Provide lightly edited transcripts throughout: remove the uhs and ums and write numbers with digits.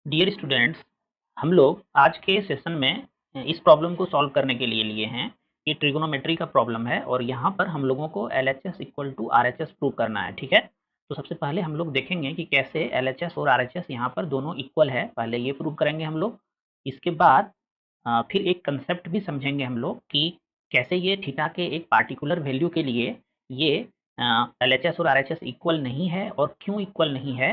Dear students, हम लोग आज के सेशन में इस प्रॉब्लम को सॉल्व करने के लिए लिए हैं। ये ट्रिगोनोमेट्री का प्रॉब्लम है और यहाँ पर हम लोगों को LHS equal to RHS prove करना है। ठीक है, तो सबसे पहले हम लोग देखेंगे कि कैसे एलएचएस और आरएचएस यहाँ पर दोनों इक्वल है। पहले ये प्रूव करेंगे हम लोग। इसके बाद फिर एक कंसेप्ट भी समझेंगे हम लोग कि कैसे ये थीटा के एक पार्टिकुलर वैल्यू के लिए ये एलएचएस और आरएचएस इक्वल नहीं है और क्यों इक्वल नहीं है।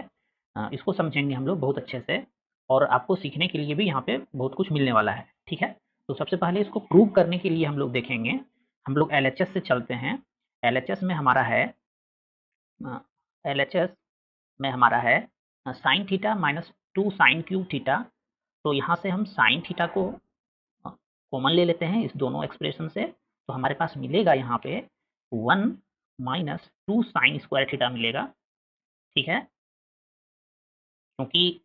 इसको समझेंगे हम लोग बहुत अच्छे से और आपको सीखने के लिए भी यहाँ पे बहुत कुछ मिलने वाला है। ठीक है, तो सबसे पहले इसको प्रूव करने के लिए हम लोग देखेंगे। हम लोग एलएचएस से चलते हैं। एलएचएस में हमारा है एलएचएस में हमारा है sine theta minus 2 sine cube theta. तो यहाँ से हम साइन थीटा को कॉमन ले लेते हैं इस दोनों एक्सप्रेशन से। तो हमारे पास मिलेगा यहाँ पे 1 माइनस 2 साइन स्क्वायर थीटा मिलेगा। ठीक है, क्योंकि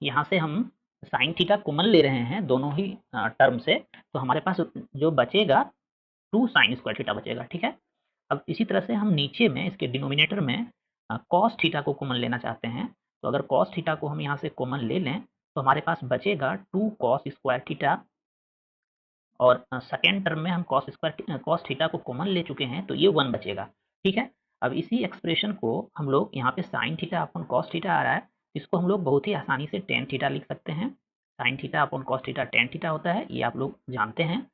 यहाँ से हम साइन थीटा कॉमन ले रहे हैं दोनों ही टर्म से, तो हमारे पास जो बचेगा 2 साइन स्क्वायर थीटा बचेगा। ठीक है, अब इसी तरह से हम नीचे में इसके डिनोमिनेटर में कॉस थीटा को कॉमन लेना चाहते हैं। तो अगर कॉस थीटा को हम यहाँ से कॉमन ले लें तो हमारे पास बचेगा 2 कॉस स्क्वायर थीटा और सेकेंड टर्म में हम कॉस थीटा को कॉमन ले चुके हैं तो ये 1 बचेगा। ठीक है, अब इसी एक्सप्रेशन को हम लोग यहाँ पे साइन थीटा अपन कॉस थीटा आ रहा है, इसको हम लोग बहुत ही आसानी से टेन थीटा लिख सकते हैं। साइन थीटा अपन कॉस थीटा टेन थीटा होता है, ये आप लोग जानते हैं।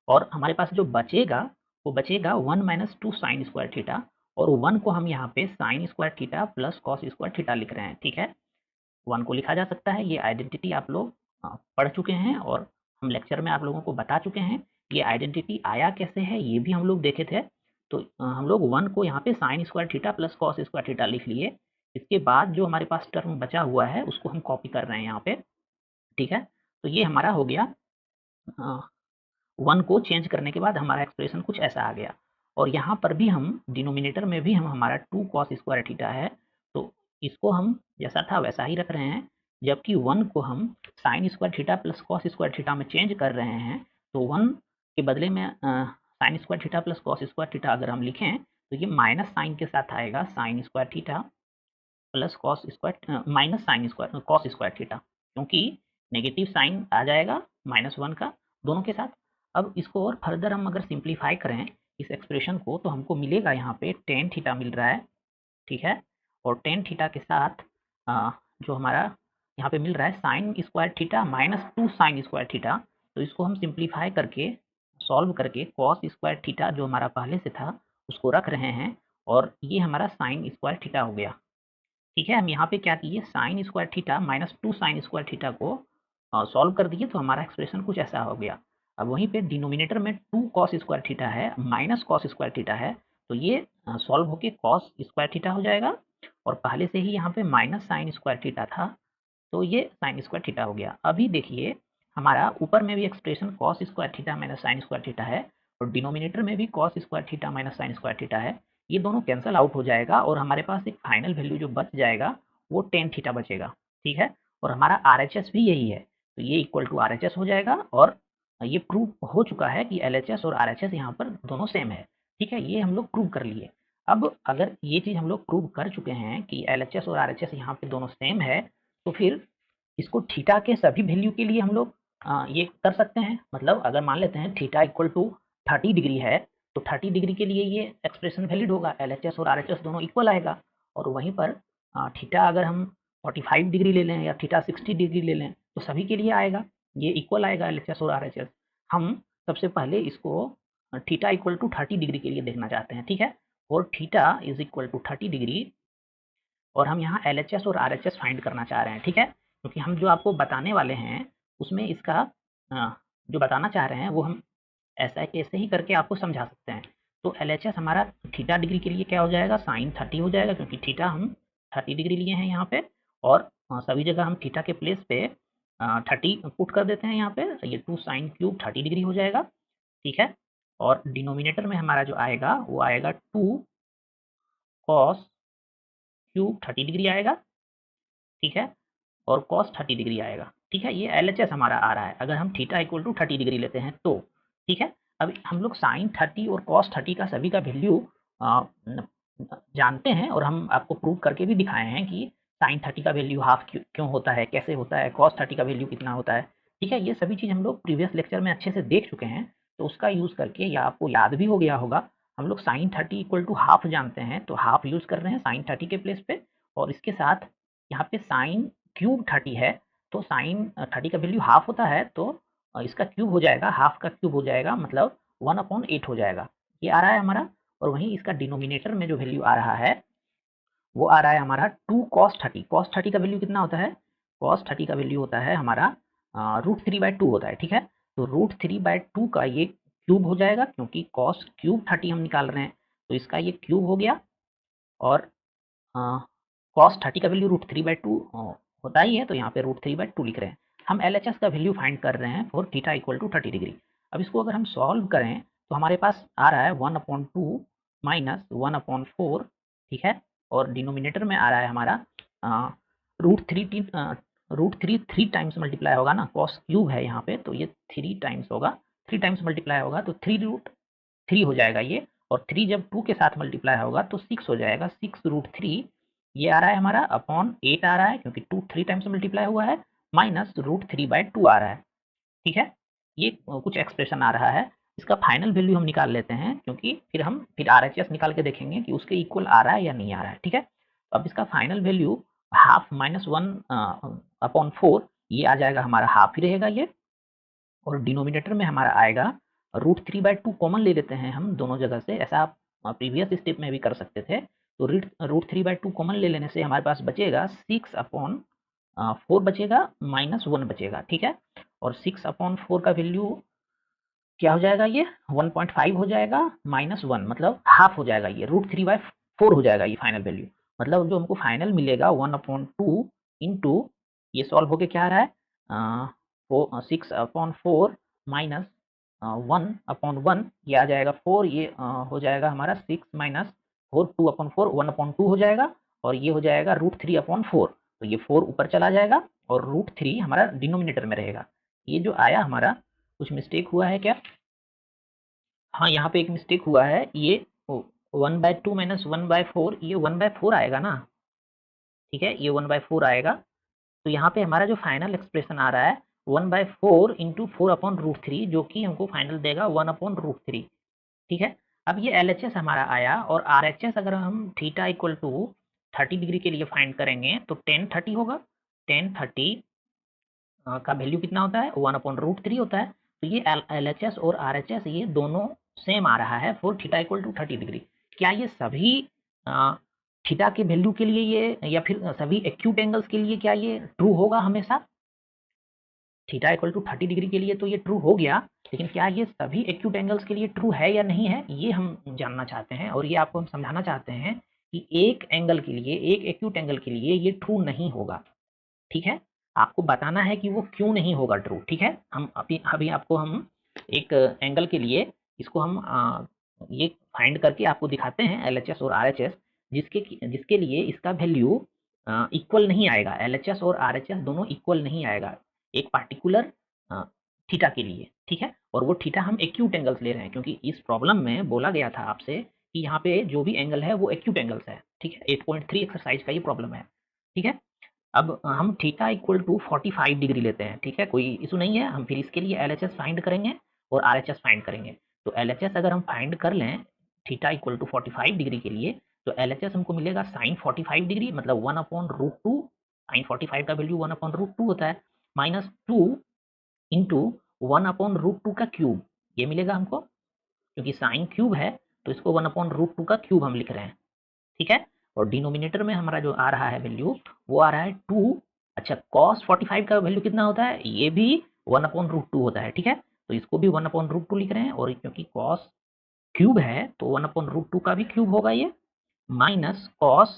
और हमारे पास जो बचेगा वो बचेगा 1 माइनस 2 साइन स्क्वायर थीटा और 1 को हम यहाँ पे sign square theta plus cos square theta लिख रहे हैं। ठीक है, 1 को लिखा जा सकता है। ये आइडेंटिटी आप लोग पढ़ चुके हैं और हम लेक्चर में आप लोगों को बता चुके हैं। ये आइडेंटिटी आया कैसे है ये भी हम लोग देखे थे। तो हम लोग 1 को यहाँ पे sign square theta plus cos square theta लिख लिए। इसके बाद जो हमारे पास टर्म बचा हुआ है उसको हम कॉपी कर रहे हैं यहाँ पे। ठीक है, तो ये हमारा हो गया। 1 को चेंज करने के बाद हमारा एक्सप्रेशन कुछ ऐसा आ गया। और यहाँ पर भी हम डिनोमिनेटर में भी हम हमारा 2 कॉस स्क्वायर थीटा है, तो इसको हम जैसा था वैसा ही रख रहे हैं। जबकि 1 को हम sign square theta plus cos square theta में चेंज कर रहे हैं। तो 1 के बदले में sign square theta plus cos square theta अगर हम लिखें तो ये माइनस साइन के साथ आएगा, sign square theta plus cos square minus sine square cos square theta, क्योंकि नेगेटिव साइन आ जाएगा -1 का दोनों के साथ। अब इसको और फर्दर हम अगर सिंप्लीफाई करें इस एक्सप्रेशन को तो हमको मिलेगा यहाँ पे टेन थीटा मिल रहा है। ठीक है, और टेन थीटा के साथ जो हमारा यहाँ पे मिल रहा है sign square theta minus 2 sign square theta. तो इसको हम सिंप्लीफाई करके सॉल्व करके कॉस स्क्वायर थीटा जो हमारा पहले से था उसको रख रहे हैं और ये हमारा साइन स्क्वायर थीटा हो गया। ठीक है, हम यहाँ पे क्या किए sign square theta minus 2 sign square theta को सॉल्व कर दिए तो हमारा एक्सप्रेशन कुछ ऐसा हो गया। अब वहीं पे डिनोमिनेटर में 2 कॉस स्क्वायर थीटा है माइनस कॉस स्क्वायर थीटा है, तो ये सॉल्व होके कॉस स्क्वायर थीटा हो जाएगा और पहले से ही यहाँ पे माइनस साइन स्क्वायर थीटा था तो ये साइन स्क्वायर थीटा हो गया। अभी देखिए हमारा ऊपर में भी expression cos square theta minus sine square theta है और डिनोमिनेटर में भी cos square theta minus sine square theta है। ये दोनों कैंसल आउट हो जाएगा और हमारे पास एक फाइनल वैल्यू जो बच जाएगा वो टेन थीटा बचेगा। ठीक है, और हमारा आर भी यही है, तो ये इक्वल टू आर हो जाएगा और ये प्रूव हो चुका है कि एल और आर यहाँ पर दोनों सेम है। ठीक है, ये हम लोग प्रूव कर लिए। अब अगर ये चीज़ हम लोग प्रूव कर चुके हैं कि एल और आर यहाँ पे दोनों सेम है तो फिर इसको थीटा के सभी वैल्यू के लिए हम लोग ये कर सकते हैं। मतलब अगर मान लेते हैं थीटा इक्वल टू 30 डिग्री है तो 30 डिग्री के लिए ये एक्सप्रेशन वैलिड होगा, एलएचएस और आरएचएस दोनों इक्वल आएगा। और वहीं पर थीटा अगर हम 45 डिग्री ले लें या थीटा 60 डिग्री ले लें तो सभी के लिए आएगा, ये इक्वल आएगा एलएचएस और आरएचएस। हम सबसे पहले इसको थीटा इक्वल टू 30 डिग्री के लिए देखना चाहते हैं। ठीक है, और theta is equal to 30 degree और हम यहाँ एलएचएस और आरएचएस फाइंड करना चाह रहे हैं। ठीक है, क्योंकि हम जो आपको बताने वाले हैं उसमें इसका जो बताना चाह रहे हैं वो हम ऐसा ऐसे ही करके आपको समझा सकते हैं। तो एलएचएस हमारा थीटा डिग्री के लिए क्या हो जाएगा साइन 30 हो जाएगा, क्योंकि थीटा हम 30 डिग्री लिए हैं यहाँ पे और सभी जगह हम थीटा के प्लेस पे 30 पुट कर देते हैं यहाँ पे, ये 2 साइन क्यूब 30 डिग्री हो जाएगा। ठीक है, और डिनोमिनेटर में हमारा जो आएगा वो आएगा 2 कॉस क्यूब 30 डिग्री आएगा। ठीक है, और कॉस 30 डिग्री आएगा। ठीक है, ये एलएचएस हमारा आ रहा है अगर हम थीटा इक्वल टू 30 डिग्री लेते हैं तो। ठीक है, अब हम लोग साइन 30 और कॉस 30 का सभी का वैल्यू जानते हैं और हम आपको प्रूव करके भी दिखाए हैं कि साइन 30 का वैल्यू हाफ क्यों होता है, कैसे होता है, कॉस 30 का वैल्यू कितना होता है, ठीक है। ये सभी चीज़ हम लोग प्रीवियस लेक्चर में अच्छे से देख चुके हैं, तो उसका यूज़ करके या आपको याद भी हो गया होगा, हम लोग साइन 30 इक्वल टू हाफ जानते हैं, तो हाफ यूज़ कर रहे हैं साइन 30 के प्लेस पे, और इसके साथ यहाँ पे साइन क्यूब 30 है, तो साइन 30 का वैल्यू हाफ होता है, तो इसका क्यूब हो जाएगा, हाफ का क्यूब हो जाएगा, मतलब 1/8 हो जाएगा, ये आ रहा है हमारा। और वहीं इसका डिनोमिनेटर में जो वैल्यू आ रहा है वो आ रहा है हमारा 2 cos 30। cos 30 का वैल्यू कितना होता है, cos 30 का वैल्यू होता है हमारा √3/2 होता है, ठीक है। तो √3/2 का ये क्यूब हो जाएगा, क्योंकि cos क्यूब 30 हम निकाल रहे हैं, तो इसका ये क्यूब हो गया। और cos 30 का वैल्यू √3/2 होता ही है, तो यहाँ पे √3/2 लिख रहे हैं। हम LHS का वैल्यू फाइंड कर रहे हैं for theta equal to 30 degree. अब इसको अगर हम सॉल्व करें तो हमारे पास आ रहा है 1/2 माइनस 1/4, ठीक है। और डिनोमिनेटर में आ रहा है हमारा √3 3 टाइम्स मल्टीप्लाई होगा ना, cos क्यूब है यहाँ पे, तो ये 3 टाइम्स होगा, 3 टाइम्स मल्टीप्लाई होगा तो 3√3 हो जाएगा ये। और 3 जब 2 के साथ मल्टीप्लाई होगा तो 6 हो जाएगा, 6√3 ये आ रहा है हमारा अपॉन 8 आ रहा है, क्योंकि 2 3 टाइम्स मल्टीप्लाई हुआ है, माइनस √3/2 आ रहा है, ठीक है। ये कुछ एक्सप्रेशन आ रहा है। इसका फाइनल वैल्यू हम निकाल लेते हैं, क्योंकि फिर RHS निकाल के देखेंगे कि उसके इक्वल आ रहा है या नहीं आ रहा है, ठीक है। तो अब इसका फाइनल वैल्यू हाफ माइनस 1/4, ये आ जाएगा हमारा, हाफ ही रहेगा ये। और डिनोमिनेटर में हमारा आएगा √3/2 कॉमन ले लेते हैं हम दोनों जगह से, ऐसा आप प्रीवियस स्टेप में भी कर सकते थे। तो √3/2 कॉमन ले लेने से हमारे पास बचेगा 6/4 बचेगा, -1 बचेगा, ठीक है। और 6/4 का वैल्यू क्या हो जाएगा, ये 1.5 हो जाएगा, -1 मतलब हाफ हो जाएगा, ये √3/4 हो जाएगा ये फाइनल वैल्यू। मतलब जो हमको फाइनल मिलेगा 1/2 इंटू, ये सॉल्व होके क्या आ रहा है 6/4 माइनस 1/1, ये आ जाएगा 4, ये हो जाएगा हमारा 6 माइनस 4, 2/4 1/2 हो जाएगा, और ये हो जाएगा √3/4, तो ये 4 ऊपर चला जाएगा और √3 हमारा डिनोमिनेटर में रहेगा। ये जो आया हमारा, कुछ मिस्टेक हुआ है क्या? हाँ, यहाँ पे एक मिस्टेक हुआ है, ये 1/2 माइनस 1/4, ये 1/4 आएगा ना, ठीक है, ये 1/4 आएगा। तो यहाँ पे हमारा जो फाइनल एक्सप्रेशन आ रहा है 1/4 इंटू 4/√3, जो कि हमको फाइनल देगा 1/√3, ठीक है। अब ये LHS हमारा आया, और RHS अगर हम थीटा इक्वल टू 30 डिग्री के लिए फाइंड करेंगे तो tan 30 होगा। tan 30 का वैल्यू कितना होता है, 1/√3 होता है। तो ये LHS और RHS ये दोनों सेम आ रहा है for theta equal to 30 degree. क्या ये सभी थीटा के वैल्यू के लिए ये, या फिर सभी एक्यूट एंगल्स के लिए क्या ये ट्रू होगा हमेशा? थीटा इक्वल टू 30 डिग्री के लिए तो ये ट्रू हो गया, लेकिन क्या ये सभी एक्यूट एंगल्स के लिए ट्रू है या नहीं है, ये हम जानना चाहते हैं। और ये आपको हम समझाना चाहते हैं कि एक एंगल के लिए, एक एक्यूट एंगल के लिए ये ट्रू नहीं होगा, ठीक है। आपको बताना है कि वो क्यों नहीं होगा ट्रू, ठीक है। हम अभी अभी आपको हम एक एंगल के लिए इसको हम ये फाइंड करके आपको दिखाते हैं LHS और RHS, जिसके लिए इसका वैल्यू इक्वल नहीं आएगा, LHS और RHS दोनों इक्वल नहीं आएगा एक पार्टिकुलर थीटा के लिए, ठीक है। और वो थीटा हम एक्यूट एंगल्स ले रहे हैं, क्योंकि इस प्रॉब्लम में बोला गया था आपसे कि यहाँ पे जो भी एंगल है वो एक्यूट एंगल्स है, ठीक है। 8.3 एक्सरसाइज का ये प्रॉब्लम है, ठीक है। अब हम थीटा इक्वल टू 45 डिग्री लेते हैं, ठीक है, कोई इशू नहीं है। हम फिर इसके लिए LHS फाइंड करेंगे और RHS फाइंड करेंगे। तो LHS अगर हम फाइंड कर लें थीटा इक्वल टू 45 डिग्री के लिए, तो LHS हमको मिलेगा साइन 45 डिग्री, मतलब 1/√2। साइन 45 का वैल्यू 1/√2 होता है, -2 इंटू 1/√2 का क्यूब, ये मिलेगा हमको, क्योंकि साइन क्यूब है तो इसको 1/√2 का क्यूब हम लिख रहे हैं, ठीक है। और डिनोमिनेटर में हमारा जो आ रहा है वैल्यू, वो आ रहा है 2। अच्छा, cos 45 का वैल्यू कितना होता है, ये भी 1/√2 होता है, ठीक है। तो इसको भी 1/√2 लिख रहे हैं, और क्योंकि cos क्यूब है तो 1/√2 का भी क्यूब होगा ये, माइनस cos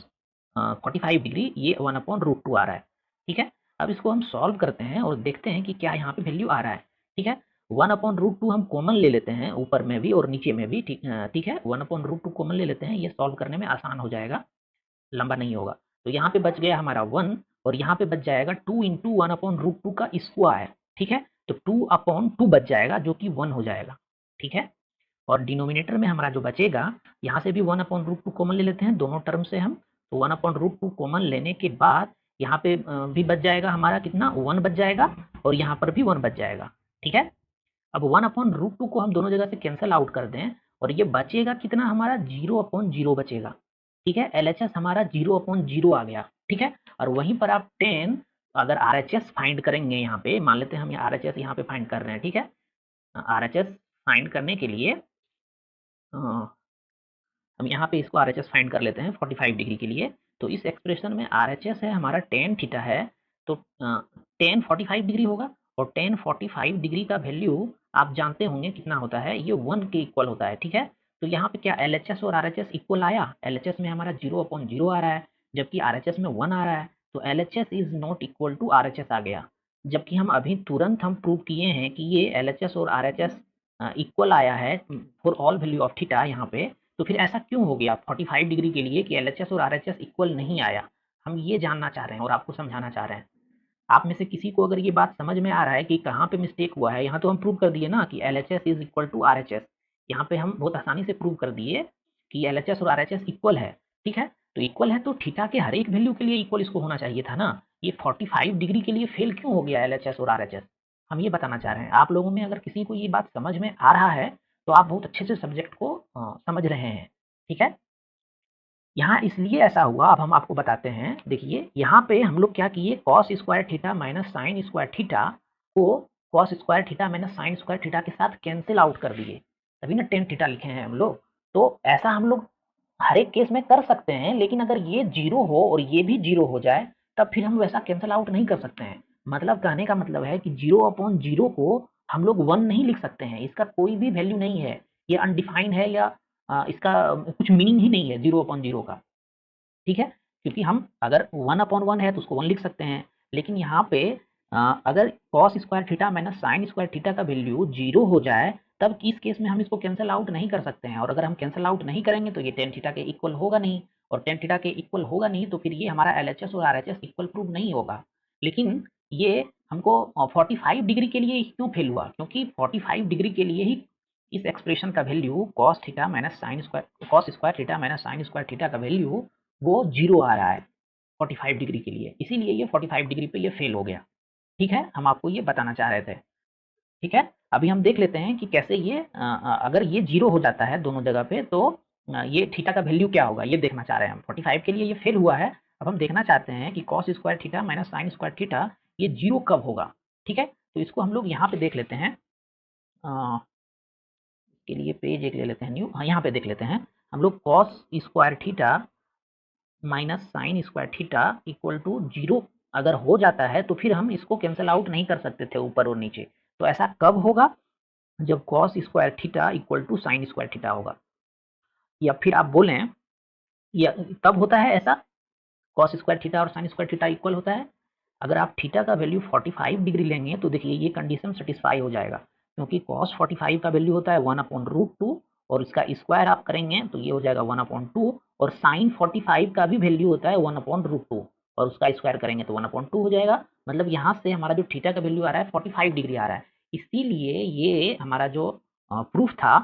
45 डिग्री, ये 1/√2 आ रहा है, ठीक है। अब इसको हम सॉल्व करते हैं और देखते हैं कि क्या यहाँ पे वैल्यू आ रहा है, ठीक है। 1/√2 हम कॉमन ले लेते हैं, ऊपर में भी और नीचे में भी, ठीक है। 1/√2 कॉमन ले लेते हैं, ये सॉल्व करने में आसान हो जाएगा, लंबा नहीं होगा। तो यहाँ पे बच गया हमारा 1, और यहाँ पे बच जाएगा 2 इंटू 1/√2 का स्क्वायर, ठीक है। तो 2/2 बच जाएगा, जो कि 1 हो जाएगा, ठीक है। और डिनोमिनेटर में हमारा जो बचेगा, यहाँ से भी 1/√2 कॉमन ले लेते हैं दोनों टर्म से हम, तो 1/√2 कॉमन लेने के बाद यहाँ पे भी बच जाएगा हमारा कितना 1 बच जाएगा और यहाँ पर भी 1 बच जाएगा। ठीक है, अब 1/√2 को हम दोनों जगह से कैंसिल आउट कर दें और ये बचेगा कितना हमारा 0/0 बचेगा। ठीक है, एलएचएस हमारा 0/0 आ गया। ठीक है, और वहीं पर आप 10 अगर आरएचएस फाइंड करेंगे, यहाँ पे मान लेते हैं हम आरएचएस यहाँ पे फाइंड कर रहे हैं। ठीक है, आरएचएस फाइंड करने के लिए हम यहाँ पे इसको आरएचएस फाइंड कर लेते हैं 45 डिग्री के लिए। तो इस एक्सप्रेशन में आरएचएस है हमारा टेन थीटा है, तो टेन 45 डिग्री होगा और टेन 45 डिग्री का वैल्यू आप जानते होंगे कितना होता है, ये 1 के इक्वल होता है। ठीक है, तो यहाँ पे क्या एलएचएस और आरएचएस इक्वल आया, एलएचएस में हमारा 0/0 आ रहा है जबकि आरएचएस में 1 आ रहा है, तो LHS is not equal to RHS आ गया। जबकि हम अभी तुरंत हम प्रूव किए हैं कि ये एलएचएस और आरएचएस इक्वल आया है for all value of theta यहाँ पे। तो फिर ऐसा क्यों हो गया 45 डिग्री के लिए कि एलएचएस और आरएचएस इक्वल नहीं आया, हम ये जानना चाह रहे हैं और आपको समझाना चाह रहे हैं। आप में से किसी को अगर ये बात समझ में आ रहा है कि कहाँ पे मिस्टेक हुआ है, यहाँ तो हम प्रूव कर दिए ना कि LHS is equal to RHS, यहाँ पे हम बहुत आसानी से प्रूव कर दिए कि एलएचएस और आरएचएस इक्वल है। ठीक है, तो इक्वल है तो थीटा के हर एक वैल्यू के लिए इक्वल इसको होना चाहिए था ना, ये 45 डिग्री के लिए फेल क्यों हो गया एलएचएस और आरएचएस, हम ये बताना चाह रहे हैं। आप लोगों में अगर किसी को ये बात समझ में आ रहा है तो आप बहुत अच्छे से सब्जेक्ट को समझ रहे हैं। ठीक है, यहाँ इसलिए ऐसा हुआ, अब हम आपको बताते हैं। देखिए यहाँ पे हम लोग क्या किए, cos square theta minus sine square theta को cos square theta minus sine square theta के साथ कैंसिल आउट कर दिए, तभी ना टेन थीटा लिखे हैं हम लोग। तो ऐसा हम लोग हर एक केस में कर सकते हैं, लेकिन अगर ये 0 हो और ये भी 0 हो जाए तब फिर हम वैसा कैंसिल आउट नहीं कर सकते हैं। मतलब कहने का मतलब है कि 0/0 को हम लोग 1 नहीं लिख सकते हैं, इसका कोई भी वैल्यू नहीं है, ये अनडिफाइंड है या इसका कुछ मीनिंग ही नहीं है 0/0 का। ठीक है, क्योंकि हम अगर 1/1 है तो उसको 1 लिख सकते हैं, लेकिन यहाँ पे अगर cos square theta minus sine square theta का वैल्यू 0 हो जाए तब इस केस में हम इसको कैंसिल आउट नहीं कर सकते हैं, और अगर हम कैंसिल आउट नहीं करेंगे तो ये टेन थीटा के इक्वल होगा नहीं, और टेन थीटा के इक्वल होगा नहीं तो फिर ये हमारा एलएचएस और आरएचएस इक्वल प्रूव नहीं होगा। लेकिन ये हमको 45 डिग्री के लिए क्यों फेल हुआ, क्योंकि 45 डिग्री के लिए ही इस एक्सप्रेशन का value cos theta minus sine square cos square theta minus sine square theta का वैल्यू वो 0 आ रहा है 45 डिग्री के लिए, इसीलिए ये 45 डिग्री पे ये फेल हो गया। ठीक है, हम आपको ये बताना चाह रहे थे। ठीक है, अभी हम देख लेते हैं कि कैसे ये अगर ये 0 हो जाता है दोनों जगह पे तो ये थीटा का वैल्यू क्या होगा, ये देखना चाह रहे हैं हम। 45 के लिए ये फेल हुआ है, अब हम देखना चाहते हैं कि cos square theta minus sine square theta ये 0 कब होगा। ठीक है, तो इसको हम लोग यहाँ पे देख लेते हैं। इसके लिए पेज एक ले लेते हैं न्यू, हाँ यहाँ पे देख लेते हैं हम लोग। Cos square theta minus sine square theta equal to 0 अगर हो जाता है तो फिर हम इसको कैंसिल आउट नहीं कर सकते थे ऊपर और नीचे। तो ऐसा कब होगा, जब cos square theta equal to sine square theta होगा, या फिर आप बोलें या तब होता है ऐसा, कॉस स्क्वायर थीटा और साइन स्क्वायर थीटा इक्वल होता है अगर आप थीटा का वैल्यू 45 डिग्री लेंगे। तो देखिए ये कंडीशन सेटिस्फाई हो जाएगा, क्योंकि कॉस 45 का वैल्यू होता है 1/√2 और इसका स्क्वायर आप करेंगे तो ये हो जाएगा 1/2, और साइन 45 का भी वैल्यू होता है 1/√2 और उसका स्क्वायर करेंगे तो 1/2 हो जाएगा। मतलब यहाँ से हमारा जो थीटा का वैल्यू आ रहा है 45 डिग्री आ रहा है, इसीलिए ये हमारा जो प्रूफ था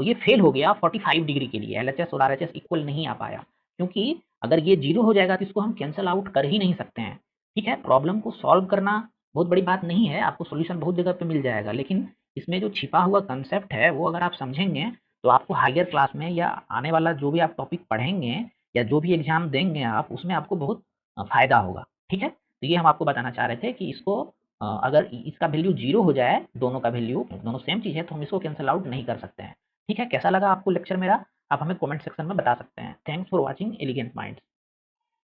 ये फेल हो गया 45 डिग्री के लिए, एलएचएस और आरएचएस इक्वल नहीं आ पाया, क्योंकि अगर ये 0 हो जाएगा तो इसको हम कैंसिल आउट कर ही नहीं सकते हैं। ठीक है, प्रॉब्लम को सॉल्व करना बहुत बड़ी बात नहीं है, आपको सॉल्यूशन बहुत जगह पे मिल जाएगा, लेकिन इसमें जो छिपा हुआ कंसेप्ट है वो अगर आप समझेंगे तो आपको हायर क्लास में या आने वाला जो भी आप टॉपिक पढ़ेंगे या जो भी एग्जाम देंगे आप, उसमें आपको बहुत फायदा होगा। ठीक है, तो ये हम आपको बताना चाह रहे थे कि इसको अगर इसका वैल्यू 0 हो जाए, दोनों का वैल्यू दोनों सेम चीज़ है, तो हम इसको कैंसिल आउट नहीं कर सकते हैं। ठीक है, कैसा लगा आपको लेक्चर मेरा, आप हमें कमेंट सेक्शन में बता सकते हैं। Thanks for watching elegant minds.